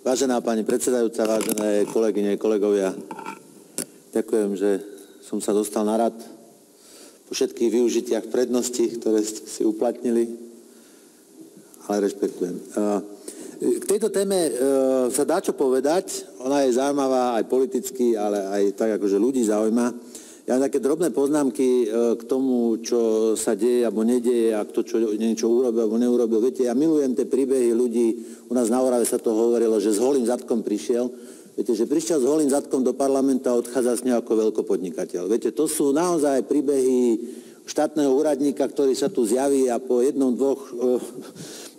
Vážená pani predsedajúca, vážené kolegyne, kolegovia, ďakujem, že som sa dostal na rad po všetkých využitiach predností, ktoré ste si uplatnili, ale rešpektujem. K tejto téme sa dá čo povedať, ona je zaujímavá aj politicky, ale aj tak, akože ľudí zaujíma. Ja mám také drobné poznámky k tomu, čo sa deje alebo nedieje a kto čo niečo urobil alebo neurobil. Viete, ja milujem tie príbehy ľudí, u nás na Orave sa to hovorilo, že s holým zadkom prišiel. Viete, že prišiel s holým zadkom do parlamentu a odchádza z neho ako veľkopodnikateľ. Viete, to sú naozaj príbehy štátneho úradníka, ktorý sa tu zjaví a po jednom, dvoch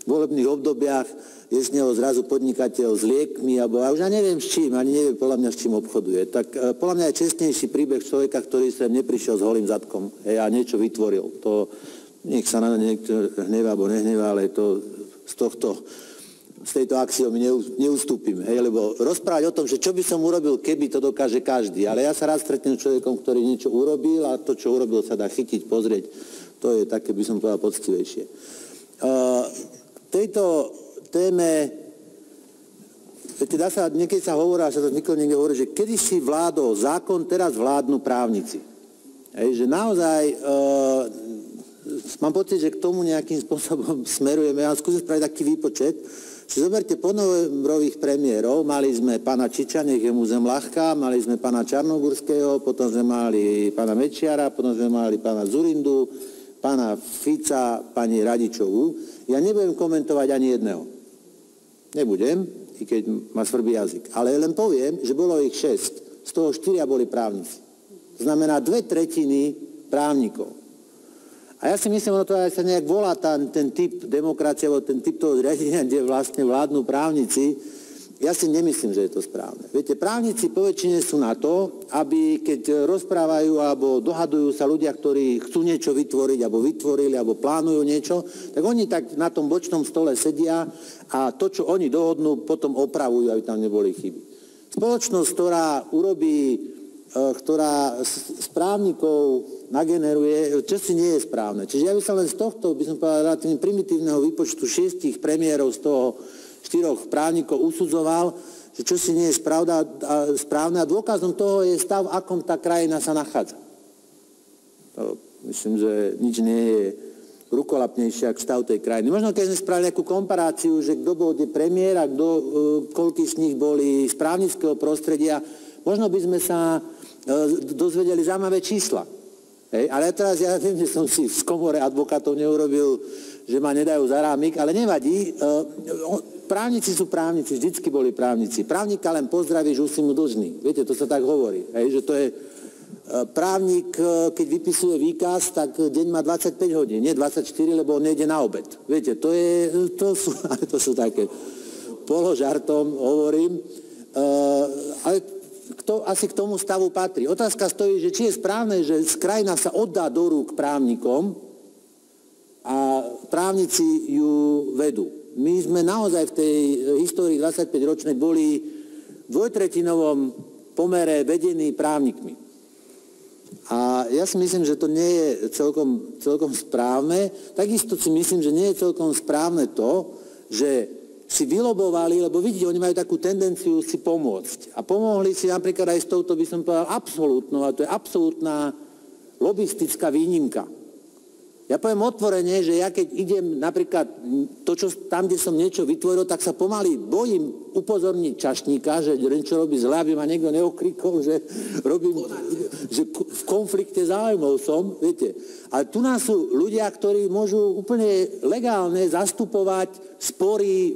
volebných obdobiach je z neho zrazu podnikateľ s liekmi, alebo ja už neviem s čím, ani neviem podľa mňa s čím obchoduje. Tak podľa mňa je čestnejší príbeh človeka, ktorý sem neprišiel s holým zadkom a niečo vytvoril. To nech sa na niekto hnevá alebo nehnevá, ale to z tejto axiomy neustúpim. Lebo rozprávať o tom, že čo by som urobil, keby, to dokáže každý. Ale ja sa rád stretnem s človekom, ktorý niečo urobil a to, čo urobil, sa dá chytiť, pozrieť. To je také, by som povedal, poctivejšie. Tejto téme, viete, dá sa, niekedy sa hovorí, že to niekde hovorí, že kedysi vládol zákon, teraz vládnu právnici. Že naozaj mám pocit, že k tomu nejakým spôsobom smerujeme. Ja skúsim spraviť taký výpočet. Si zoberte ponovrových premiérov, mali sme pána Čiča, nech je mu zem ľahká, mali sme pána Čarnogurského, potom sme mali pána Mečiara, potom sme mali pána Zurindu, pána Fica, pani Radičovú. Ja nebudem komentovať ani jedného. Nebudem, i keď ma svrbí jazyk. Ale len poviem, že bolo ich 6. Z toho 4 boli právnici. To znamená 2/3 právnikov. A ja si myslím, že to aj sa nejak volá ten typ demokracie, alebo ten typ toho zriadenia, kde vlastne vládnu právnici. Ja si nemyslím, že je to správne. Viete, právnici poväčšine sú na to, aby keď rozprávajú alebo dohadujú sa ľudia, ktorí chcú niečo vytvoriť, alebo vytvorili, alebo plánujú niečo, tak oni tak na tom bočnom stole sedia a to, čo oni dohodnú, potom opravujú, aby tam neboli chyby. Spoločnosť, ktorá z právnikov nageneruje, čo si nie je správne. Čiže ja by som len z tohto, by som povedal, relatívne primitívneho výpočtu 6 premiérov z toho 4 právnikov usudzoval, že čo si nie je správne a dôkazom toho je stav, v akom tá krajina sa nachádza. To myslím, že nič nie je rukolapnejšie ako stav tej krajiny. Možno keď sme spravili nejakú komparáciu, že kto bol premiér a koľký z nich boli z právnického prostredia, možno by sme sa dozvedeli zaujímavé čísla. Ale teraz ja viem, že som si v komore advokátov neurobil, že ma nedajú za rámik, ale nevadí. Právnici sú právnici, vždycky boli právnici. Právnika len pozdravíš, už si mu dlžný. Viete, to sa tak hovorí. Že to je právnik, keď vypisuje výkaz, tak deň má 25 hodín, nie 24, lebo on nejde na obed. Viete, to sú také položartom, hovorím. Ale asi k tomu stavu patrí. Otázka stojí, že či je správne, že krajina sa oddá do rúk právnikom a právnici ju vedú. My sme naozaj v tej histórii 25-ročnej boli v 2/3 pomere vedení právnikmi. A ja si myslím, že to nie je celkom správne. Takisto si myslím, že nie je celkom správne to, že si vylobovali, lebo vidíte, oni majú takú tendenciu si pomôcť. A pomohli si napríklad aj s touto, by som povedal, absolútnou, a to je absolútna lobistická výnimka. Ja poviem otvorene, že ja keď idem napríklad tam, kde som niečo vytvoril, tak sa pomaly bojím upozorniť čašníka, že niečo robí zle, aby ma niekto neokrikol, že v konflikte záujmov som, viete. Ale tu nás sú ľudia, ktorí môžu úplne legálne zastupovať spory,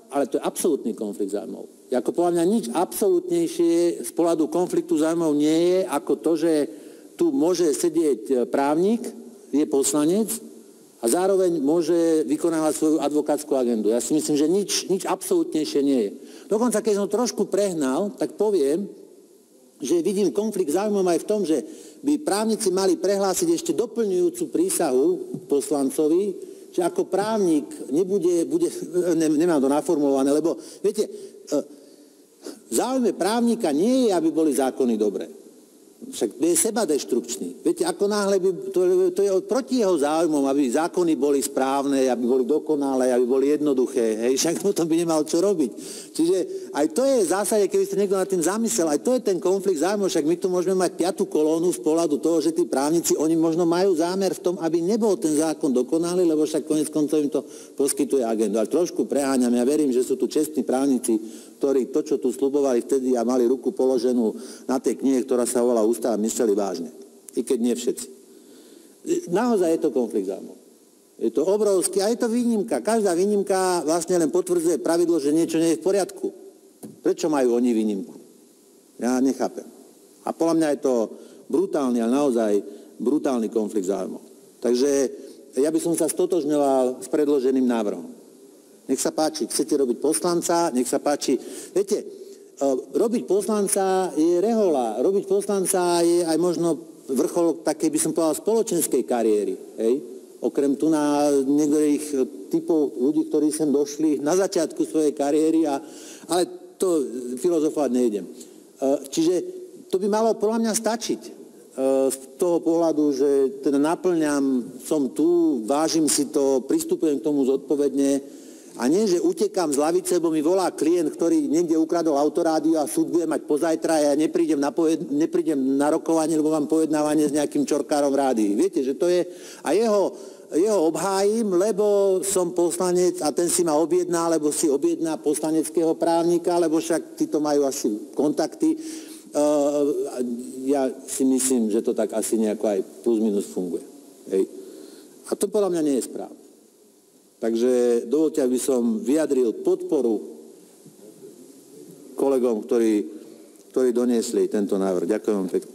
ale to je absolútny konflikt záujmov. Ako podľa mňa nič absolútnejšie z pohľadu konfliktu záujmov nie je, ako to, že tu môže sedieť právnik, je poslanec a zároveň môže vykonávať svoju advokátsku agendu. Ja si myslím, že nič absolútnejšie nie je. Dokonca, keď som trošku prehnal, tak poviem, že vidím konflikt záujmov aj v tom, že by právnici mali prehlásiť ešte doplňujúcu prísahu poslancovi, že ako právnik nemám to naformulované, lebo viete, v záujme právnika nie je, aby boli zákony dobré. Však je sebadeštrukčný. Viete, ako náhle by, to je proti jeho záujmom, aby zákony boli správne, aby boli dokonalé, aby boli jednoduché. Hej, však potom by nemal čo robiť. Čiže aj to je v zásade, keby ste niekto nad tým zamyslel, aj to je ten konflikt záujmov, však my tu môžeme mať 5. kolónu z pohľadu toho, že tí právnici, oni možno majú zámer v tom, aby nebol ten zákon dokonalý, lebo však koniec koncov im to poskytuje agendu. Ale trošku preháňam, ja verím, že sú tu čestní právnici, ktorí to, čo tu sľubovali vtedy a mali ruku položenú na tej knihe, ktorá sa volá Ústava, mysleli vážne. I keď nie všetci. Naozaj je to konflikt záujmov. Je to obrovský a je to výnimka. Každá výnimka vlastne len potvrdzuje pravidlo, že niečo nie je v poriadku. Prečo majú oni výnimku? Ja nechápem. A podľa mňa je to brutálny, ale naozaj brutálny konflikt záujmov. Takže ja by som sa stotožňoval s predloženým návrhom. Nech sa páči, chcete robiť poslanca, nech sa páči. Viete, robiť poslanca je rehoľa, robiť poslanca je aj možno vrchol takej, by som povedal, spoločenskej kariéry. Hej? Okrem tu na niektorých typov ľudí, ktorí sem došli na začiatku svojej kariéry, ale to filozofovať nejdem. Čiže to by malo podľa mňa stačiť. Z toho pohľadu, že teda naplňam, som tu, vážim si to, pristupujem k tomu zodpovedne. A nie, že utekám z lavice, lebo mi volá klient, ktorý niekde ukradol autorádio a súd bude mať pozajtra a ja neprídem na rokovanie, lebo mám pojednávanie s nejakým čorkárom v rádii. Viete, že to je... A jeho obhájim, lebo som poslanec a ten si ma objedná, lebo si objedná poslaneckého právnika, lebo však títo majú asi kontakty. Ja si myslím, že to tak asi nejako aj plus minus funguje. Hej. A to podľa mňa nie je správne. Takže dovoľte, aby som vyjadril podporu kolegom, ktorí doniesli tento návrh. Ďakujem vám pekne.